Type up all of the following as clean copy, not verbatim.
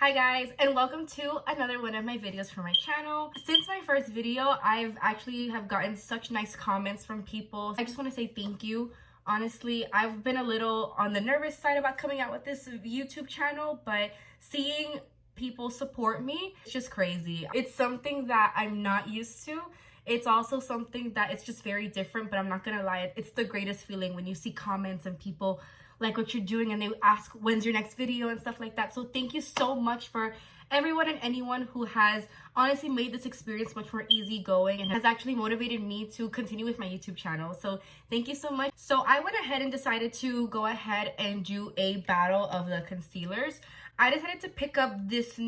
Hi guys, and welcome to another one of my videos for my channel. Since my first video, I've actually gotten such nice comments from people. I just want to say thank you. Honestly, I've been a little on the nervous side about coming out with this YouTube channel, but seeing people support me, it's just crazy. It's something that I'm not used to. It's also something that it's just very different, but I'm not gonna lie, it's the greatest feeling when you see comments and people like what you're doing and they ask when's your next video and stuff like that. So thank you so much for everyone and anyone who has honestly made this experience much more easygoing and has actually motivated me to continue with my YouTube channel. So thank you so much. So I went ahead and decided to go ahead and do a battle of the concealers. I decided to pick up this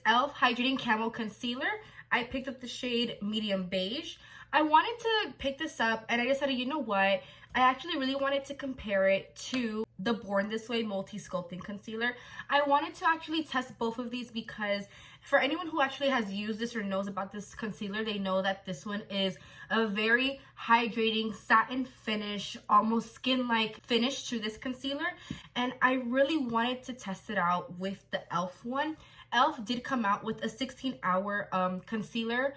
Elf Hydrating Camo Concealer. I picked up the shade medium beige. I wanted to pick this up and I decided, you know what? I actually really wanted to compare it to the Born This Way Multi-sculpting concealer. I wanted to actually test both of these because for anyone who actually has used this or knows about this concealer, they know that this one is a very hydrating satin finish, almost skin-like finish to this concealer. And I really wanted to test it out with the Elf one. Elf did come out with a 16-hour concealer,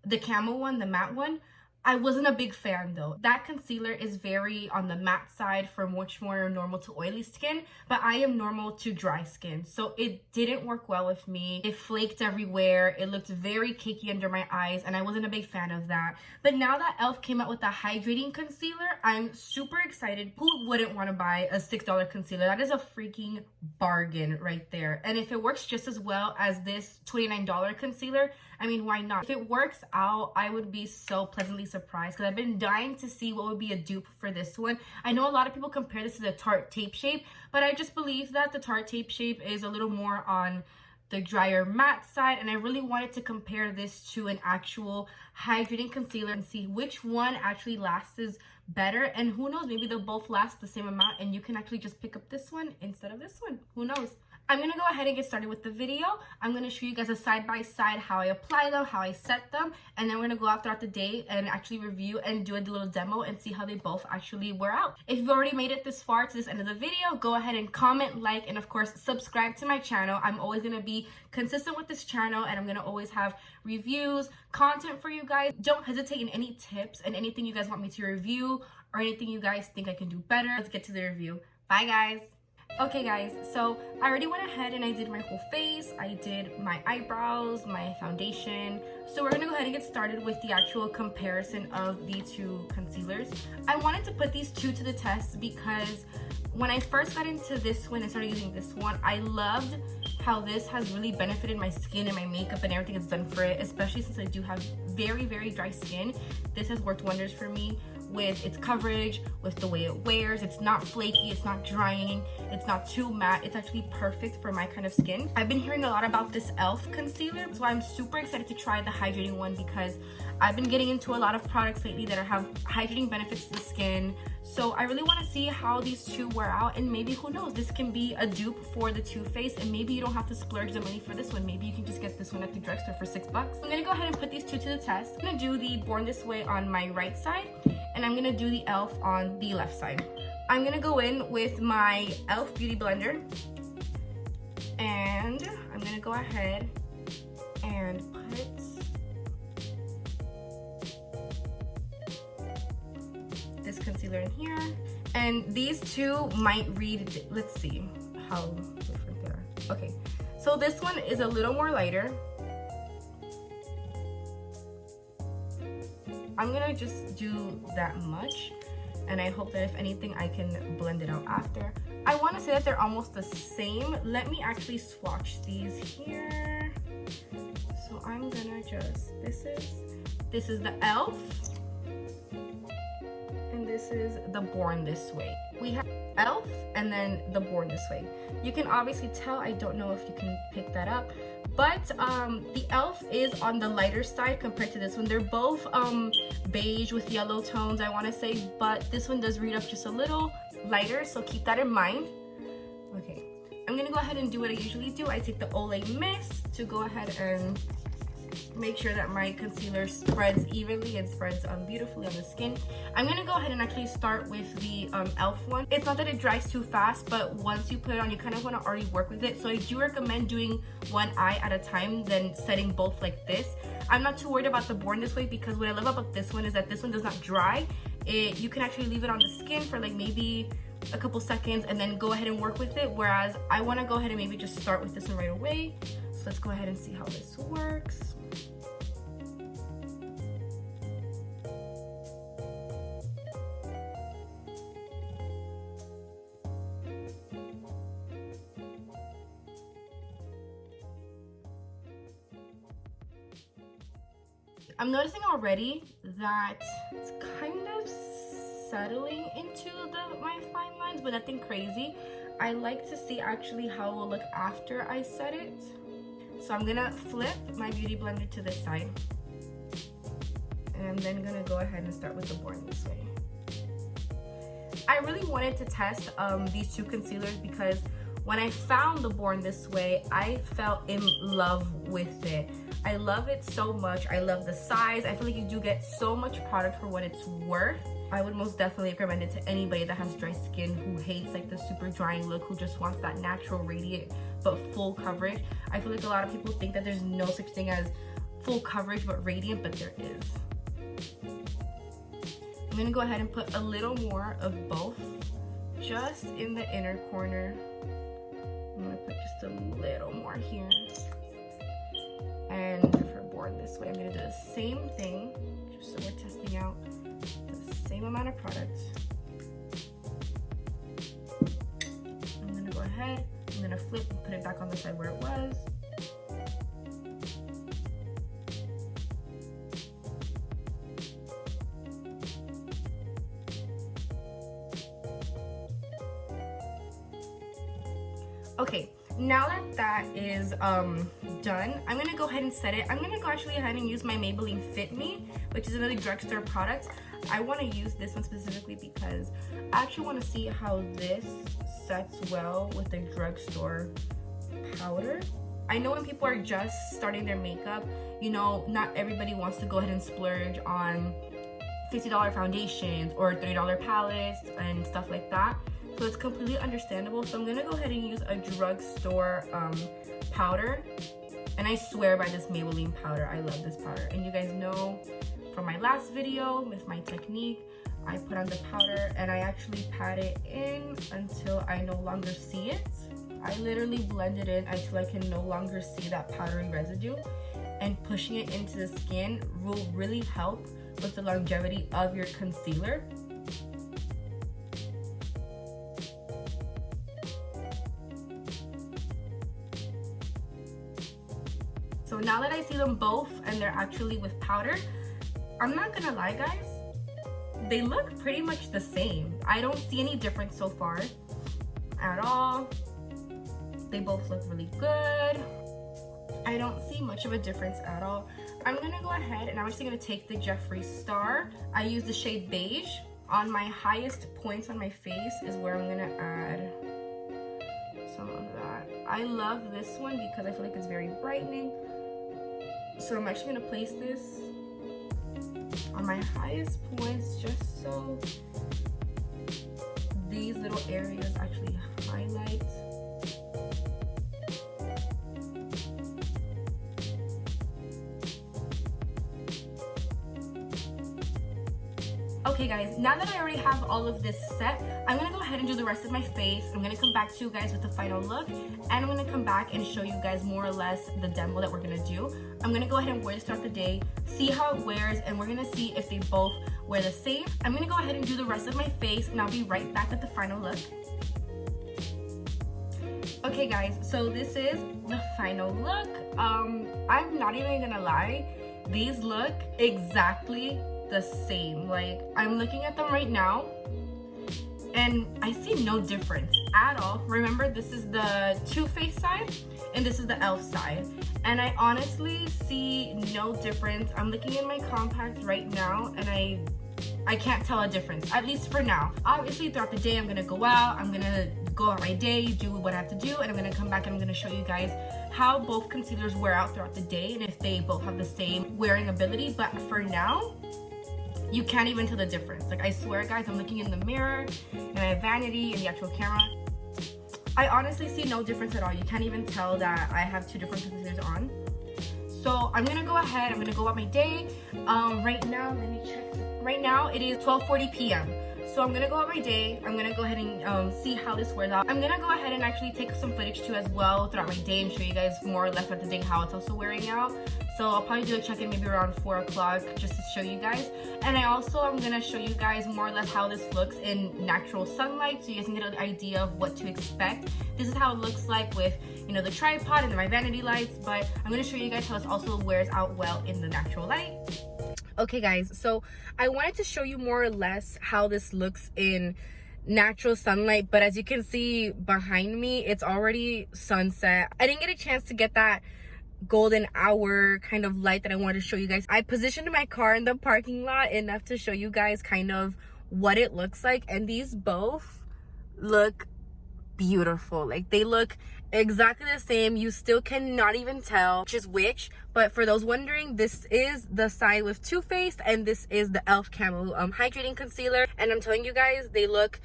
the camo one, the matte one. I wasn't a big fan though. That concealer is very on the matte side for much more normal to oily skin, but I am normal to dry skin. So it didn't work well with me. It flaked everywhere. It looked very cakey under my eyes and I wasn't a big fan of that. But now that Elf came out with a hydrating concealer, I'm super excited. Who wouldn't want to buy a $6 concealer? That is a freaking bargain right there. And if it works just as well as this $29 concealer, I mean, why not? If it works out, I would be so pleasantly surprised because I've been dying to see what would be a dupe for this one. I know a lot of people compare this to the Tarte Tape Shape, but I just believe that the Tarte Tape Shape is a little more on the drier matte side, and I really wanted to compare this to an actual hydrating concealer and see which one actually lasts better. And who knows, maybe they'll both last the same amount and you can actually just pick up this one instead of this one. Who knows? I'm gonna go ahead and get started with the video. I'm gonna show you guys a side-by-side how I apply them, how I set them, and then we're gonna go out throughout the day and actually review and do a little demo and see how they both actually wear out. If you've already made it this far to this end of the video, go ahead and comment, like, and of course subscribe to my channel. I'm always gonna be consistent with this channel and I'm gonna always have reviews, content for you guys. Don't hesitate in any tips and anything you guys want me to review or anything you guys think I can do better. Let's get to the review. Bye guys. Okay guys, so I already went ahead and I did my whole face. I did my eyebrows, my foundation. So we're gonna go ahead and get started with the actual comparison of the two concealers. I wanted to put these two to the test because when I first got into this one and started using this one, I loved how this has really benefited my skin and my makeup and everything it's done for it, especially since I do have very, very dry skin. This has worked wonders for me with its coverage, with the way it wears. It's not flaky, it's not drying, it's not too matte. It's actually perfect for my kind of skin. I've been hearing a lot about this Elf concealer, so I'm super excited to try the hydrating one because I've been getting into a lot of products lately that have hydrating benefits to the skin. So I really want to see how these two wear out, and maybe, who knows, this can be a dupe for the Too Faced, and maybe you don't have to splurge the money for this one. Maybe you can just get this one at the drugstore for $6. I'm gonna go ahead and put these two to the test. I'm gonna do the Born This Way on my right side, and I'm gonna do the Elf on the left side. I'm gonna go in with my Elf Beauty Blender, and I'm gonna go ahead and put this concealer in here. And these two might read, let's see how different they are. Okay, so this one is a little more lighter. I'm gonna just do that much, and I hope that if anything I can blend it out after. I want to say that they're almost the same. Let me actually swatch these here. So I'm gonna just, this is the Elf, and this is the Born This Way. We have Elf and then the Born This Way. You can obviously tell, I don't know if you can pick that up, but the Elf is on the lighter side compared to this one. They're both beige with yellow tones, I want to say, but this one does read up just a little lighter, so keep that in mind. Okay, I'm gonna go ahead and do what I usually do. I take the Olay Mist to go ahead and make sure that my concealer spreads evenly and spreads beautifully on the skin. I'm gonna go ahead and actually start with the Elf one. It's not that it dries too fast, but once you put it on, you kind of want to already work with it. So I do recommend doing one eye at a time, then setting both like this. I'm not too worried about the Born This Way because what I love about this one is that this one does not dry. You can actually leave it on the skin for like maybe a couple seconds and then go ahead and work with it, whereas I want to go ahead and maybe just start with this one right away. So let's go ahead and see how this works. I'm noticing already that it's kind of settling into my fine lines, but nothing crazy. I like to see actually how it will look after I set it. So I'm gonna flip my beauty blender to this side. And I'm then gonna go ahead and start with the Born This Way. I really wanted to test these two concealers because when I found the Born This Way, I fell in love with it. I love it so much. I love the size. I feel like you do get so much product for what it's worth. I would most definitely recommend it to anybody that has dry skin, who hates like the super drying look, who just wants that natural radiant but full coverage. I feel like a lot of people think that there's no such thing as full coverage but radiant, but there is. I'm gonna go ahead and put a little more of both just in the inner corner. I'm gonna put just a little more here. And for Born This Way, I'm gonna do the same thing, just so we're testing out the same amount of product. I'm gonna go ahead, I'm gonna flip and put it back on the side where it was. Okay, now that that is done, I'm gonna go ahead and set it. I'm gonna go actually ahead and use my Maybelline Fit Me, which is another drugstore product. I want to use this one specifically because I actually want to see how this sets well with the drugstore powder. I know when people are just starting their makeup, you know, not everybody wants to go ahead and splurge on $50 foundations or $30 palettes and stuff like that. So it's completely understandable. So I'm gonna go ahead and use a drugstore powder. And I swear by this Maybelline powder. I love this powder. And you guys know from my last video with my technique, I put on the powder and I actually pat it in until I no longer see it. I literally blend it in until I can no longer see that powdery residue. And pushing it into the skin will really help with the longevity of your concealer. So now that I see them both and they're actually with powder, I'm not gonna lie guys, they look pretty much the same. I don't see any difference so far at all. They both look really good. I don't see much of a difference at all. I'm gonna go ahead and I'm actually gonna take the Jeffree Star. I use the shade Beige. On my highest points on my face is where I'm gonna add some of that. I love this one because I feel like it's very brightening. So I'm actually gonna place this on my highest points just so these little areas actually highlight. Okay guys, now that I already have all of this set, I'm gonna go ahead and do the rest of my face. I'm gonna come back to you guys with the final look, and I'm gonna come back and show you guys more or less the demo that we're gonna do. I'm gonna go ahead and wear this throughout the day, see how it wears, and we're gonna see if they both wear the same. I'm gonna go ahead and do the rest of my face, and I'll be right back with the final look. Okay guys, so this is the final look. I'm not even gonna lie, these look exactly the same. Like, I'm looking at them right now and I see no difference at all. Remember, this is the Too Faced side and this is the Elf side, and I honestly see no difference. I'm looking in my contacts right now and I can't tell a difference, at least for now. Obviously throughout the day I'm gonna go out, I'm gonna go out my day, do what I have to do, and I'm gonna come back and I'm gonna show you guys how both concealers wear out throughout the day and if they both have the same wearing ability. But for now, you can't even tell the difference. Like, I swear guys, I'm looking in the mirror and I have vanity and the actual camera. I honestly see no difference at all. You can't even tell that I have two different concealers on. So I'm gonna go ahead, I'm gonna go out my day. Right now, let me check. Right now it is 12:40 p.m. So I'm gonna go out my day. I'm gonna go ahead and see how this wears out. I'm gonna go ahead and actually take some footage too as well throughout my day and show you guys more or less throughout the day how it's also wearing out. So I'll probably do a check-in maybe around 4 o'clock just to show you guys. And I'm gonna show you guys more or less how this looks in natural sunlight so you guys can get an idea of what to expect. This is how it looks like with, you know, the tripod and my vanity lights, but I'm gonna show you guys how this also wears out well in the natural light. Okay guys, so I wanted to show you more or less how this looks in natural sunlight, but as you can see behind me, it's already sunset. I didn't get a chance to get that golden hour kind of light that I wanted to show you guys. I positioned my car in the parking lot enough to show you guys kind of what it looks like, and these both look beautiful. Like, they look exactly the same. You still cannot even tell which is which, but for those wondering, this is the side with Too Faced and this is the Elf Camo Hydrating Concealer, and I'm telling you guys, they look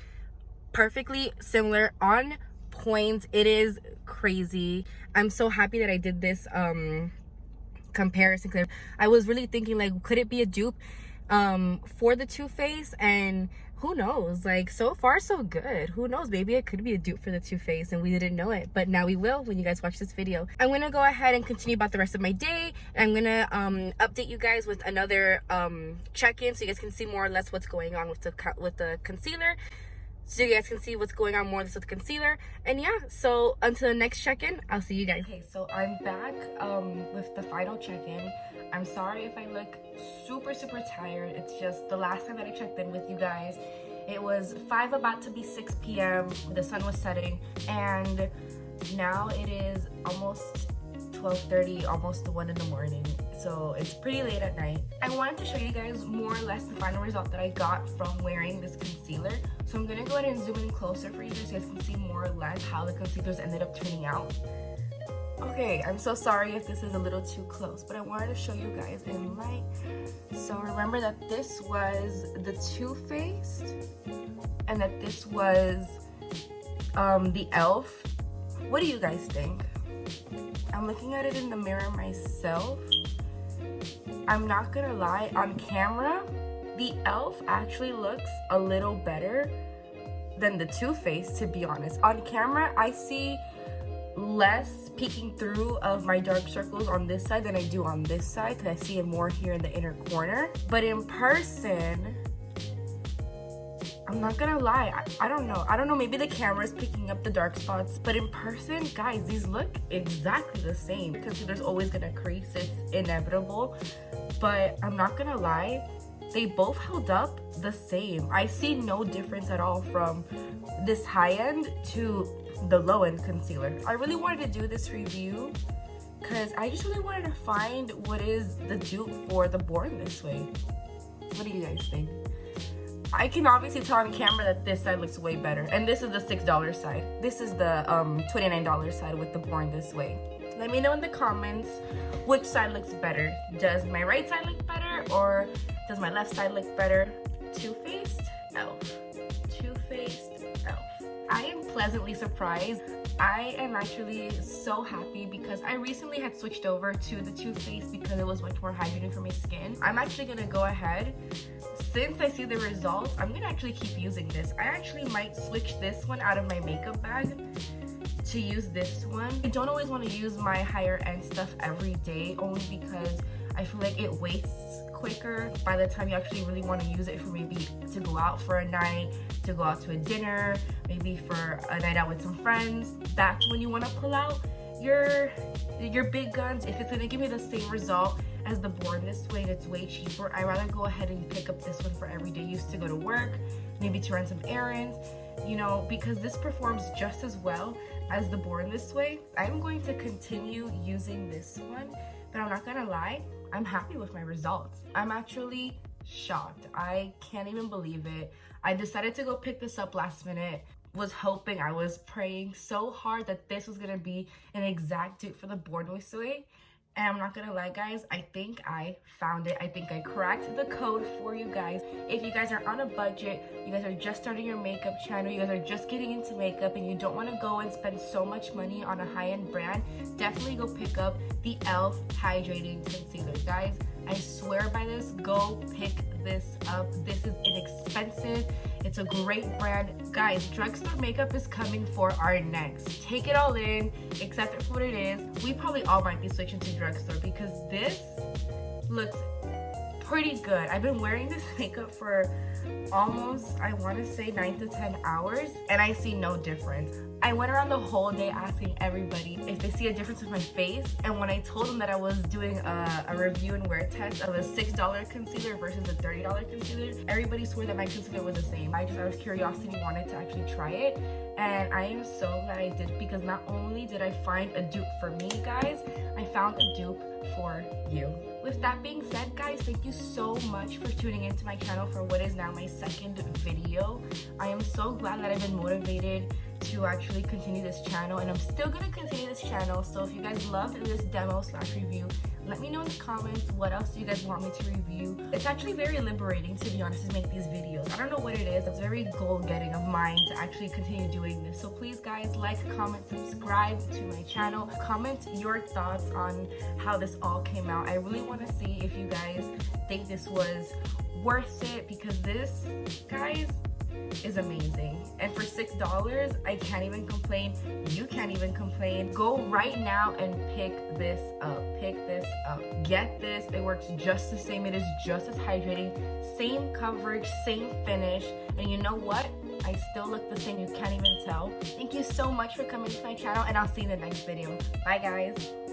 perfectly similar, on point. It is crazy. I'm so happy that I did this comparison, because I was really thinking, like, could it be a dupe for the Too Faced? And who knows, like, so far so good. Who knows, maybe it could be a dupe for the Too Faced and we didn't know it, but now we will when you guys watch this video. I'm gonna go ahead and continue about the rest of my day, and I'm gonna update you guys with another check-in so you guys can see more or less what's going on with the concealer, so you guys can see what's going on more or less with the concealer. And yeah, so until the next check-in, I'll see you guys. Okay, so I'm back with the final check-in. I'm sorry if I look super tired. It's just the last time that I checked in with you guys, it was 5 about to be 6 p.m. The sun was setting, and now it is almost 12:30, almost 1 in the morning. So it's pretty late at night. I wanted to show you guys more or less the final result that I got from wearing this concealer. So I'm gonna go ahead and zoom in closer for you guys so you guys can see more or less how the concealers ended up turning out. Okay, I'm so sorry if this is a little too close, but I wanted to show you guys in light. So remember that this was the Too Faced and that this was the Elf. What do you guys think? I'm looking at it in the mirror myself. I'm not gonna lie, on camera, the Elf actually looks a little better than the Too Faced, to be honest. On camera, I see less peeking through of my dark circles on this side than I do on this side, because I see it more here in the inner corner. But in person, I'm not gonna lie, I don't know, maybe the camera's picking up the dark spots, but in person, guys, these look exactly the same. Concealer's always gonna crease, it's inevitable, but I'm not gonna lie, they both held up the same. I see no difference at all from this high end to the low end concealer. I really wanted to do this review because I just really wanted to find what is the dupe for the Born This Way. What do you guys think? I can obviously tell on camera that this side looks way better, and this is the $6 side. This is the $29 side with the Born This Way. Let me know in the comments which side looks better. Does my right side look better, or does my left side look better? Too Faced, Elf. Too Faced, Elf. I am pleasantly surprised. I am actually so happy because I recently had switched over to the Too Faced because it was much more hydrating for my skin. I'm actually gonna go ahead, since I see the results, I'm gonna actually keep using this. I actually might switch this one out of my makeup bag to use this one. I don't always want to use my higher end stuff every day, only because I feel like it wastes quicker by the time you actually really want to use it, for maybe to go out for a night, to go out to a dinner, maybe for a night out with some friends. That's when you want to pull out your big guns. If it's gonna give me the same result as the Born This Way and it's way cheaper, I'd rather go ahead and pick up this one for everyday use, to go to work, maybe to run some errands, you know, because this performs just as well as the Born This Way. I'm going to continue using this one, but I'm not gonna lie, I'm happy with my results. I'm actually shocked. I can't even believe it. I decided to go pick this up last minute was hoping, I was praying so hard that this was gonna be an exact dupe for the Born With Soy. And I'm not gonna lie, guys, I think I found it. I think I cracked the code for you guys. If you guys are on a budget, you guys are just starting your makeup channel, you guys are just getting into makeup, and you don't want to go and spend so much money on a high-end brand, definitely go pick up the Elf Hydrating Concealer. Guys, I swear by this, go pick this up. This is inexpensive. It's a great brand. Guys, drugstore makeup is coming for our necks. Take it all in, accept it for what it is. We probably all might be switching to drugstore because this looks pretty good. I've been wearing this makeup for almost, I want to say 9 to 10 hours, and I see no difference. I went around the whole day asking everybody if they see a difference with my face, and when I told them that I was doing a review and wear test of a $6 concealer versus a $30 concealer, everybody swore that my concealer was the same. I just out of curiosity wanted to actually try it, and I am so glad I did, because not only did I find a dupe for me, guys, I found a dupe for you. With that being said, guys, thank you so much for tuning into my channel for what is now my second video. I am so glad that I've been motivated to actually continue this channel, and I'm still gonna continue this channel. So if you guys loved this demo / review, let me know in the comments what else you guys want me to review. It's actually very liberating, to be honest, to make these videos. I don't know what it is. It's very goal-getting of mine to actually continue doing this. So please, guys, like, comment, subscribe to my channel. Comment your thoughts on how this all came out. I really want to see if you guys think this was worth it, because this, guys, is amazing. And for $6, I can't even complain. You can't even complain. Go right now and pick this up. Pick this up. Get this. It works just the same. It is just as hydrating. Same coverage, same finish. And you know what? I still look the same. You can't even tell. Thank you so much for coming to my channel, and I'll see you in the next video. Bye, guys.